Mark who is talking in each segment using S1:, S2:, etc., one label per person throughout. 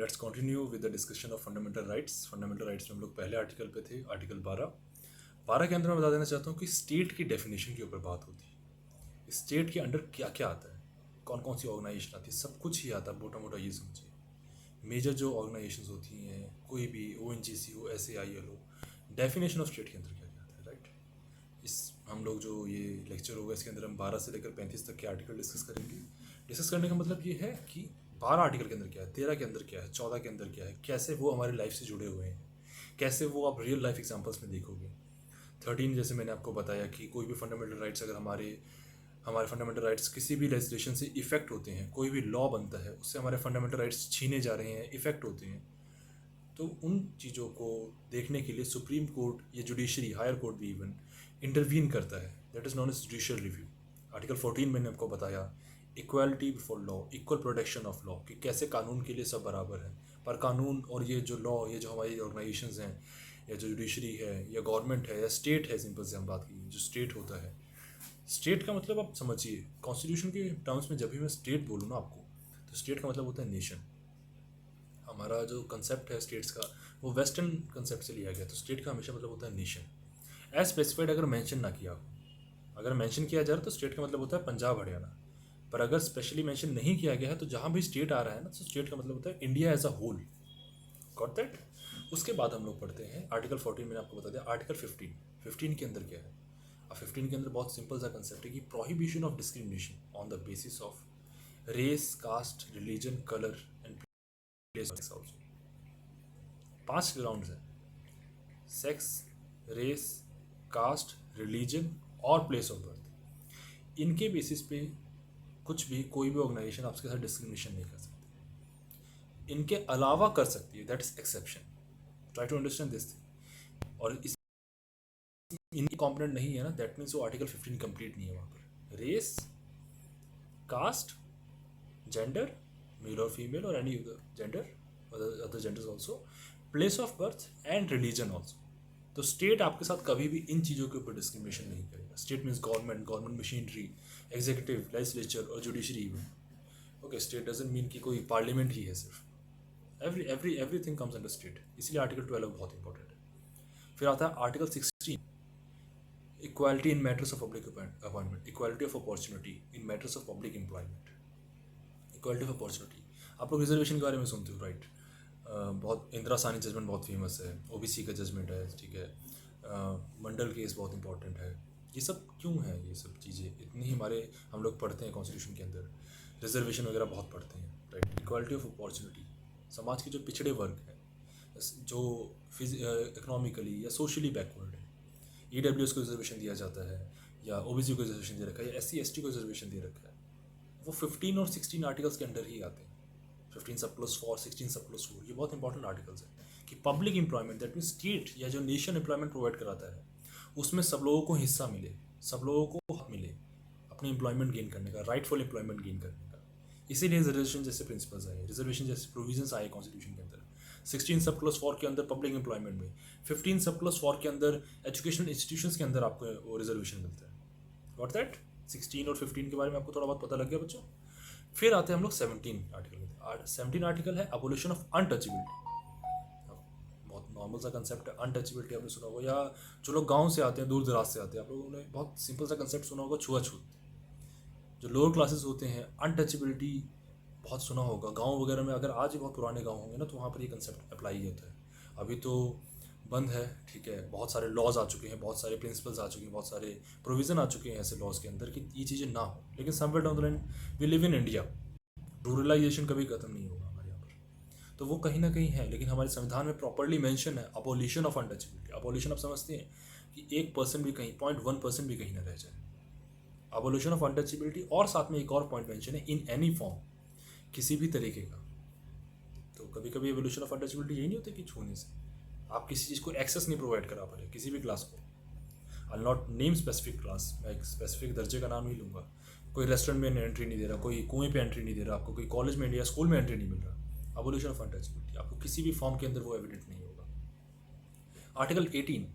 S1: Let's continue with the discussion of fundamental rights. Fundamental rights में हम लोग पहले आर्टिकल पे थे, आर्टिकल 12 के अंदर मैं बता देना चाहता हूँ कि स्टेट की डेफिनेशन के ऊपर बात होती है। स्टेट के अंडर क्या क्या आता है, कौन कौन सी ऑर्गेनाइजेशन आती है, सब कुछ ही आता है। मोटा मोटा ये समझिए, मेजर जो ऑर्गेनाइजेशंस होती हैं, कोई भी ONGC हो, SAIL हो, डेफिनेशन ऑफ स्टेट के अंदर क्या क्या आता है, राइट। इस हम लोग जो ये लेक्चर होगा इसके अंदर हम 12 से लेकर 35 तक के आर्टिकल डिस्कस करेंगे। डिस्कस करने का मतलब ये है कि 12 आर्टिकल के अंदर क्या है, 13 के अंदर क्या है, 14 के अंदर क्या है, कैसे वो हमारी लाइफ से जुड़े हुए हैं, कैसे वो आप रियल लाइफ एग्जांपल्स में देखोगे। 13 जैसे मैंने आपको बताया कि कोई भी फंडामेंटल राइट्स अगर हमारे हमारे फंडामेंटल राइट्स किसी भी लेजिस्लेशन से इफेक्ट होते हैं, कोई भी लॉ बनता है उससे हमारे फंडामेंटल राइट्स छीने जा रहे हैं, इफेक्ट होते हैं, तो उन चीज़ों को देखने के लिए सुप्रीम कोर्ट या जुडिशरी, हायर कोर्ट भी इवन इंटरवीन करता है। That is known as judicial review. Article 14 मैंने आपको बताया, equality before law, equal protection of law, कि कैसे कानून के लिए सब बराबर है। पर कानून और ये जो लॉ, ये जो हमारी ऑर्गेनाइजेशंस हैं, या जो जुडिशरी है, या गवर्नमेंट है, या स्टेट है, सिंपल से हम बात की, जो स्टेट होता है, स्टेट का मतलब आप समझिए, कॉन्स्टिट्यूशन के टर्म्स में जब भी मैं स्टेट बोलूँ ना आपको, तो स्टेट का मतलब होता है नेशन। हमारा जो कंसेप्ट है स्टेट्स का, वो वेस्टर्न कंसेप्ट से लिया गया, तो स्टेट का हमेशा मतलब होता है नेशन। एज स्पेसिफाइड अगर मेंशन ना किया हो, अगर मेंशन किया जा रहा है तो स्टेट का मतलब होता है पंजाब हरियाणा। पर अगर स्पेशली मेंशन नहीं किया गया है तो जहाँ भी स्टेट आ रहा है ना, तो स्टेट का मतलब होता है India as a whole. Got that. उसके बाद हम लोग पढ़ते हैं आर्टिकल 14 मैंने आपको बता दिया। आर्टिकल 15 के अंदर क्या है। अब 15 के अंदर बहुत सिंपल सा कंसेप्ट है कि prohibition of discrimination on the basis of race, caste, religion, colour and place also. 5 grounds हैं: सेक्स, रेस, कास्ट, रिलीजन और प्लेस ऑफ बर्थ। इनके बेसिस पे कुछ भी, कोई भी ऑर्गेनाइजेशन आपके साथ डिस्क्रिमिनेशन नहीं कर सकती। इनके अलावा कर सकती है, that is exception. Try to understand this thing. और इस इनकी कॉम्पोनेंट नहीं है ना, दैट मीन्स वो आर्टिकल 15 कंप्लीट नहीं है। वहाँ पर रेस, कास्ट, जेंडर, मेल और फीमेल और any gender, other genders also, place of birth and religion also. तो स्टेट आपके साथ कभी भी इन चीज़ों के ऊपर डिस्क्रिमिनेशन नहीं करेगा। State means government, government machinery, executive, legislature और judiciary even. Okay, state doesn't mean कि कोई पार्लियामेंट ही है सिर्फ। Everything comes under state. इसलिए आर्टिकल 12 बहुत इंपॉर्टेंट है। फिर आता है article 16, equality in matters of public appointment, equality of opportunity in matters of public employment. Equality of opportunity, आप लोग रिजर्वेशन के बारे में सुनते हो, राइट। बहुत इंदिरा सानी जजमेंट बहुत फेमस है, OBC का जजमेंट है, ठीक है। मंडल केस बहुत इंपॉर्टेंट है। ये सब क्यों है, ये सब चीज़ें इतनी ही हमारे हम लोग पढ़ते हैं कॉन्स्टिट्यूशन के अंदर, रिजर्वेशन वगैरह बहुत पढ़ते हैं, राइट। इक्वालिटी ऑफ अपॉर्चुनिटी, समाज के जो पिछड़े वर्ग हैं, जो इकोनॉमिकली या सोशली बैकवर्ड है, EWS को रिजर्वेशन दिया जाता है, या OBC को रिजर्वेशन दे रखा है, या SC ST को रिजर्वेशन दे रखा है, वो 15 और 16 आर्टिकल्स के अंडर ही आते हैं। 15 सब+4, 16 सब+4, ये बहुत इंपॉर्टेंट आर्टिकल्स हैं कि public employment, that mean state या जो नेशन एम्प्लॉयमेंट प्रोवाइड कराता है, उसमें सब लोगों को हिस्सा मिले, सब लोगों को हक मिले अपने एम्प्लॉयमेंट गेन करने का, राइटफुल एम्प्लॉयमेंट गेन करने का। इसीलिए रिजर्वेशन जैसे प्रिंसिपल्स आए, रिजर्वेशन जैसे प्रोविजंस आए कॉन्स्टिट्यूशन के अंदर। 16 सब+4 के अंदर पब्लिक एम्प्लॉयमेंट में, 15 सब+4 के अंदर एजुकेशनल इंस्टीट्यूशंस के अंदर आपको वो रिजर्वेशन मिलता है। Got that. 16 और 15 के बारे में आपको थोड़ा बहुत पता लग गया बच्चों। फिर आते हैं हम लोग 17 आर्टिकल में। 17 आर्टिकल है अबोलिशन ऑफ अनटचेबिलिटी। बहुत नॉर्मल सा कंसेप्ट है अनटचेबिलिटी, आपने सुना होगा, या जो लोग गांव से आते हैं, दूर दराज से आते हैं, आप लोगों ने बहुत सिंपल सा कंसेप्ट सुना होगा, छुआछूत। जो लोअर क्लासेस होते हैं, अनटचेबिलिटी बहुत सुना होगा। गांव वगैरह में अगर आज भी बहुत पुराने गांव होंगे ना, तो वहाँ पर ये कंसेप्ट अप्लाई होता है। अभी तो बंद है, ठीक है। बहुत सारे लॉज आ चुके हैं, बहुत सारे प्रिंसिपल्स आ चुके हैं, बहुत सारे प्रोविज़न आ चुके हैं ऐसे लॉज के अंदर कि ये चीज़ें ना हो। लेकिन somewhere down the line we live in India, ruralisation कभी खत्म नहीं होगा हमारे यहाँ पर, तो वो कहीं ना कहीं है। लेकिन हमारे संविधान में प्रॉपरली मेंशन है अबोलिशन ऑफ अनटचेबिलिटी। अबोलिशन आप समझते हैं कि 1% भी कहीं, 0.1% भी कहीं ना रह जाए। अबोलिशन ऑफ अनटचेबिलिटी, और साथ में एक और पॉइंट मेंशन है, इन एनी फॉर्म, किसी भी तरीके का। तो कभी कभी एवोल्यूशन ऑफ अनटचेबिलिटी यही नहीं होती कि छूने से आप किसी चीज़ को एक्सेस नहीं प्रोवाइड करा पा रहे, किसी भी क्लास को। आई नॉट नेम स्पेसिफिक क्लास, मैं एक स्पेसिफिक दर्जे का नाम ही लूँगा। कोई रेस्टोरेंट में एंट्री नहीं दे रहा, कोई कुएं पे एंट्री नहीं दे रहा आपको, कोई कॉलेज में या स्कूल में एंट्री नहीं मिल रहा। अबोलिशन ऑफ अनटचेबिलिटी, आपको किसी भी फॉर्म के अंदर वो एविडेंट नहीं होगा। Article 18,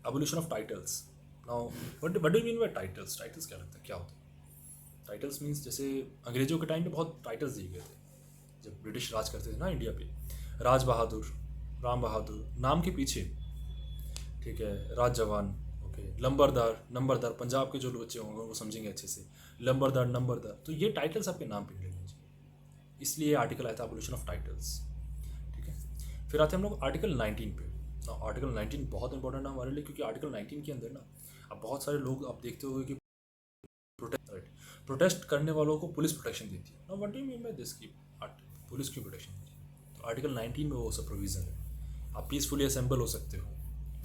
S1: abolition of titles. Now what do you mean by titles? Titles क्या लगता है, क्या होता है? टाइटल्स मीन्स, जैसे अंग्रेजों के टाइम पे बहुत टाइटल्स दिए गए थे, जब ब्रिटिश राज करते थे ना इंडिया पे, राज बहादुर, राम बहादुर नाम के पीछे, ठीक है, राज जवान, ओके, लंबरदार, नंबरदार, पंजाब के जो बच्चे होंगे वो समझेंगे अच्छे से, लंबरदार, नंबरदार, तो ये टाइटल्स आपके नाम पे मिलेंगे जी, इसलिए आर्टिकल आया था एबोलिशन ऑफ टाइटल्स, ठीक है। फिर आते हैं हम लोग आर्टिकल 19 पे। आर्टिकल 19 बहुत इंपॉर्टेंट है हमारे लिए, क्योंकि आर्टिकल 19 के अंदर ना अब बहुत सारे लोग आप देखते हो कि प्रोटेस्ट करने वालों को पुलिस प्रोटेक्शन देती है ना। What do you mean by this की पुलिस की प्रोटेक्शन देती है? तो आर्टिकल 19 में वो सब प्रोविज़न है, आप पीसफुली असेंबल हो सकते हो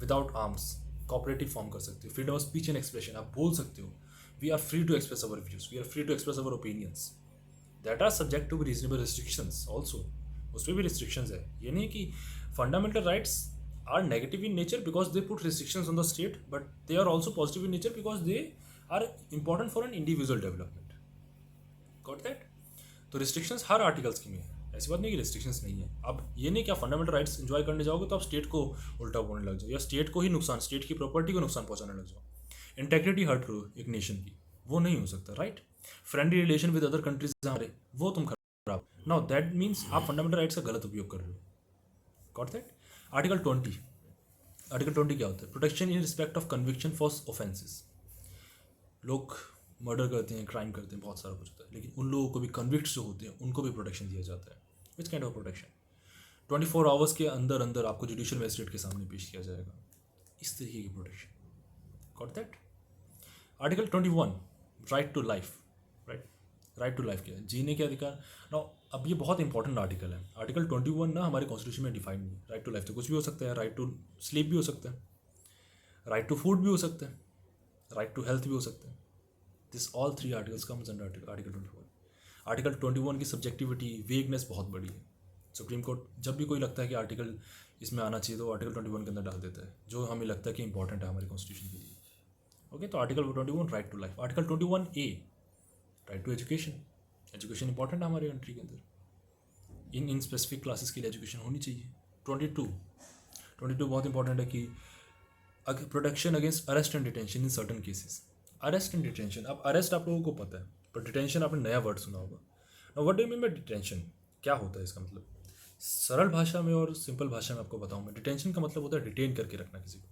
S1: विदाउट आर्म्स, कोऑपरेटिव फॉर्म कर सकते हो, freedom of speech and expression, आप बोल सकते हो, we are free to express our views, we are free to express our opinions, that are subject to be reasonable restrictions also, उस पर भी रिस्ट्रिक्शंस है। ये नहीं कि fundamental rights are negative in nature because they put restrictions on the state, but they are also positive in nature because they are important for an individual development. Got that? तो restrictions हर articles की में है, ऐसी बात नहीं कि restrictions नहीं है। अब ये नहीं कि आप फंडामेंटल राइट्स एंजॉय करने जाओगे तो आप स्टेट को उल्टा बोलने लग जाओ, या स्टेट को ही नुकसान, स्टेट की प्रॉपर्टी को नुकसान पहुंचाने लग जाओ, इंटेग्रिटी हर्ट करो एक नेशन की, वो नहीं हो सकता, right? Friendly relation with other countries हमारे, वो तुम खराब, नाउ दैट मीन्स आप फंडामेंटल राइट्स का गलत उपयोग कर रहे हो। Got that? आर्टिकल 20, आर्टिकल 20 क्या होता है? Protection in respect of conviction for offences. लोग मर्डर करते हैं, क्राइम करते हैं, बहुत सारा कुछ होता है, लेकिन उन लोगों को भी, कन्विक्ट्स जो होते हैं उनको भी प्रोटेक्शन दिया जाता है। Which kind of protection? 24 hours के अंदर अंदर आपको जुडिशियल मजिस्ट्रेट के सामने पेश किया जाएगा, इस तरीके की protection. Got that? Article 21, right to life, right, right to life क्या है? जीने के अधिकार। ना अब ये बहुत इंपॉर्टेंट आर्टिकल है, आर्टिकल 21 ना हमारे कॉन्स्टिट्यूशन में डिफाइन नहीं है। राइट टू लाइफ तो कुछ भी हो सकता है, राइट टू स्लीप भी हो सकता है, राइट टू फूड भी हो सकता है, राइट टू हेल्थ भी हो सकता है। This all 3 articles comes under article 21। Article 21 की सब्जेक्टिविटी, वेगनेस बहुत बड़ी है। सुप्रीम कोर्ट जब भी कोई लगता है कि आर्टिकल इसमें आना चाहिए तो आर्टिकल 21 के अंदर डाल देता है, जो हमें लगता है कि इंपॉर्टेंट है हमारे कॉन्स्टिट्यूशन के लिए। ओके, तो article 21 right to life. Article 21A, right to education. Education important है हमारे कंट्री के अंदर, इन स्पेसिफिक क्लासेस के लिए एजुकेशन होनी चाहिए। 22 बहुत इंपॉर्टेंट है कि protection against arrest and detention in certain cases. Arrest and detention, अब अरेस्ट आप लोगों को पता है, पर डिटेंशन आपने नया वर्ड सुना होगा। Now what do you mean by detention? क्या होता है इसका मतलब? सरल भाषा में और सिंपल भाषा में आपको बताऊं मैं, डिटेंशन का मतलब होता है डिटेन करके रखना किसी को,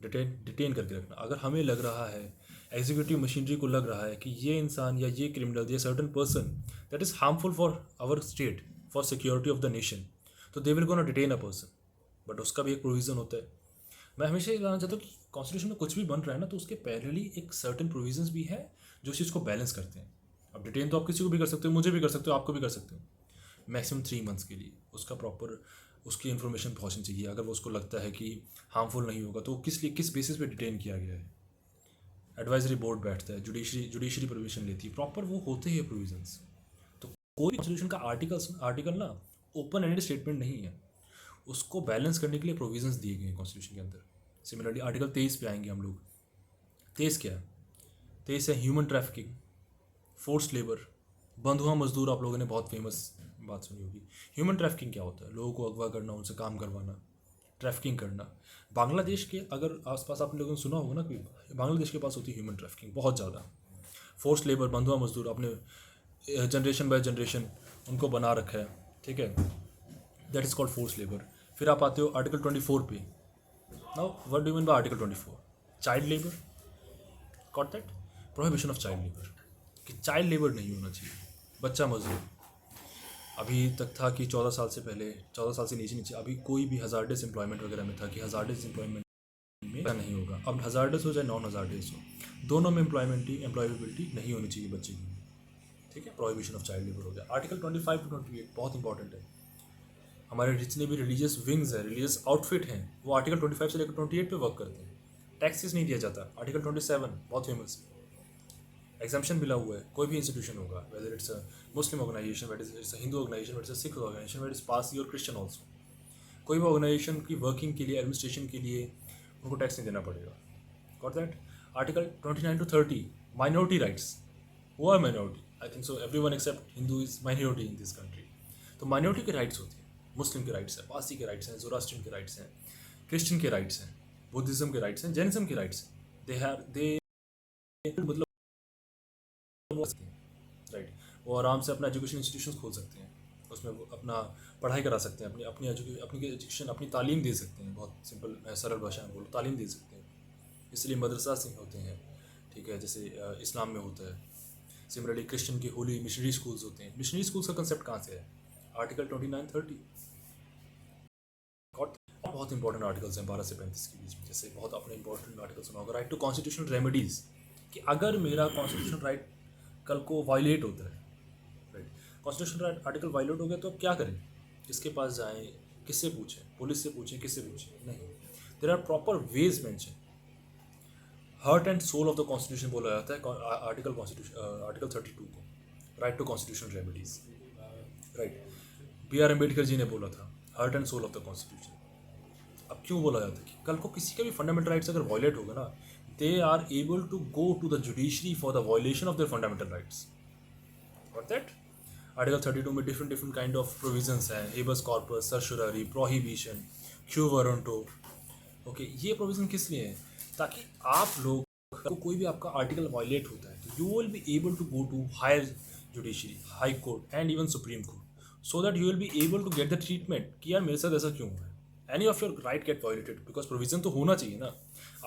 S1: डिटेन करके रखना। अगर हमें लग रहा है, एग्जीक्यूटिव मशीनरी को लग रहा है कि ये इंसान या ये क्रिमिनल, ये certain person that is harmful for our state, for security of the nation, तो they will gonna detain a person, but उसका भी एक प्रोविज़न होता है। मैं हमेशा ये जानना चाहता हूँ कि कॉन्स्टिट्यूशन में कुछ भी बन रहा है ना, तो उसके पैरेलली एक सर्टन प्रोविजंस भी है जो चीज़ को बैलेंस करते हैं। अब डिटेन तो आप किसी को भी कर सकते हो, मुझे भी कर सकते हो, आपको भी कर सकते हो, मैक्सिमम 3 मंथ्स के लिए। उसका प्रॉपर उसकी इन्फॉर्मेशन पहुंचनी चाहिए। अगर वो उसको लगता है कि हार्मफुल नहीं होगा तो किस बेसिस पे डिटेन किया गया है। एडवाइजरी बोर्ड बैठता है, जुडिशरी परमिशन लेती है, प्रॉपर वो होते हैं प्रोविजंस। तो कोई कॉन्स्टिट्यूशन का आर्टिकल ना ओपन एंडेड स्टेटमेंट नहीं है, उसको बैलेंस करने के लिए प्रोविजंस दिए गए हैं कॉन्स्टिट्यूशन के अंदर। सिमिलरली आर्टिकल 23 पे आएंगे हम लोग। 23 क्या है? 23 है ह्यूमन ट्रैफिकिंग, फोर्स लेबर, बंधुआ मजदूर। आप लोगों ने बहुत फेमस बात सुनी होगी। ह्यूमन ट्रैफिकिंग क्या होता है? लोगों को अगवा करना, उनसे काम करवाना, ट्रैफिकिंग करना। बांग्लादेश के अगर आसपास आप लोगों ने सुना होगा ना कि बांग्लादेश के पास होती है ह्यूमन ट्रैफिकिंग बहुत ज़्यादा। फोर्स लेबर, बंधुआ मजदूर, अपने जनरेशन बाय जनरेशन उनको बना रखा है, ठीक है, that is called force labour. फिर आप आते हो आर्टिकल 24 पे। Now what do you mean by article 24? Child labour. Got that? Prohibition of child labour, कि चाइल्ड लेबर नहीं होना चाहिए, बच्चा मजदूर। अभी तक था कि 14 साल से पहले, 14 साल से नीचे अभी कोई भी हज़ार्डस एम्प्लॉयमेंट वगैरह में था कि हज़ार्डस एम्प्लॉयमेंट में नहीं होगा। अब हज़ार्डस हो चाहे नॉन हज़ार्डस हो, दोनों में एम्प्लॉयबिलिटी नहीं होनी चाहिए बच्चे की, ठीक है। प्रोहिबिशन ऑफ चाइल्ड लेबर हो गया। आर्टिकल 25 टू 28 बहुत इंपॉर्टेंट है। हमारे जितने भी रिलीजियस विंग्स है, रिलीजियस आउटफिट हैं, वो आर्टिकल 25 से लेकर 28 पे वर्क करते हैं। टैक्सेस नहीं दिया जाता। आर्टिकल 27 बहुत फेमस, एग्जाम्पशन मिला हुआ है। कोई भी इंस्टीट्यूशन होगा, whether it's a Muslim organisation, whether it's Hindu organisation, whether it's Sikh organisation, whether it's Parsi और क्रिश्चियन ऑल्सो, कोई भी ऑर्गेनाइजेशन की वर्किंग के लिए, एडमिनिस्ट्रेशन के लिए उनको टैक्स नहीं देना पड़ेगा। Got that? Article 29 to 30 minority rights. वो है minority, I think so every one except Hindu is minority in this country. तो माइनॉरिटी के राइट्स होते हैं, मुस्लिम के राइट्स हैं, पारसी के राइट्स हैं, ज़ोरास्ट्रियन के राइट्स हैं, क्रिश्चियन के राइट्स हैं, बुद्धिज़्म के राइट्स हैं, जैनिज्म के राइट्स हैं। दे मतलब राइट, वो आराम से अपना एजुकेशन इंस्टीट्यूशन खोल सकते हैं, उसमें वो अपना पढ़ाई करा सकते हैं, अपनी एजुकेशन, अपनी तालीम दे सकते हैं। बहुत सिंपल, मैं सरल भाषा में बोलूँ, तालीम दे सकते हैं। इसलिए मदरसा से होते हैं, ठीक है, जैसे इस्लाम में होता है। सिमिलरली क्रिश्चियन के होली मिशनरी स्कूल्स होते हैं। मिशनरी स्कूल्स का कंसेप्ट कहाँ से है? आर्टिकल 29-30 और बहुत इंपॉर्टेंट आर्टिकल्स हैं 12 से 35 के बीच में। जैसे बहुत अपने इंपॉर्टेंट आर्टिकल सुना होगा, राइट टू कॉन्स्टिट्यूशनल रेमेडीज़, कि अगर मेरा कॉन्स्टिट्यूशनल राइट कल को वायलेट होता है, right, constitutional right article violate हो गया तो अब क्या करें? किसके पास जाएं? किससे पूछें? पुलिस से पूछें? किससे पूछें? नहीं, there are proper ways mention. Heart and soul of the constitution बोला जाता है आर्टिकल 32 को, right to constitutional remedies, right. B.R. Ambedkar ji ने बोला था heart and soul of the constitution. अब क्यों बोला जाता है कि कल को किसी का भी फंडामेंटल राइट्स अगर वायलेट होगा ना, they are able to go to the judiciary for the violation of their fundamental rights. और दैट आर्टिकल 32 में डिफरेंट काइंड ऑफ प्रोविजंस हैं, habeas corpus, certiorari, prohibition, quo warranto. Okay, ये provision किस लिए है? ताकि आप लोग को कोई भी आपका आर्टिकल वायलेट होता है तो you will be able to go to higher judiciary, high court and even supreme court, so that you will be able to get the treatment कि यार मेरे साथ ऐसा क्यों हुआ है। Any of your right get violated, because provision तो होना चाहिए ना।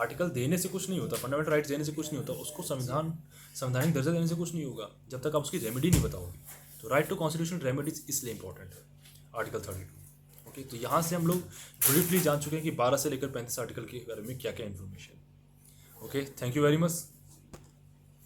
S1: आर्टिकल देने से कुछ नहीं होता, फंडामेंटल राइट्स देने से कुछ नहीं होता, उसको संवैधानिक दर्जा देने से कुछ नहीं होगा जब तक आप उसकी रेमेडी नहीं बताओगे। तो राइट टू कॉन्स्टिट्यूशनल रेमेडीज इसलिए इंपॉर्टेंट है आर्टिकल 32। ओके, तो यहाँ से हम लोग ब्रीफली जान चुके हैं कि 12 से लेकर 35 आर्टिकल के बारे में क्या क्या information. Okay, thank you very much.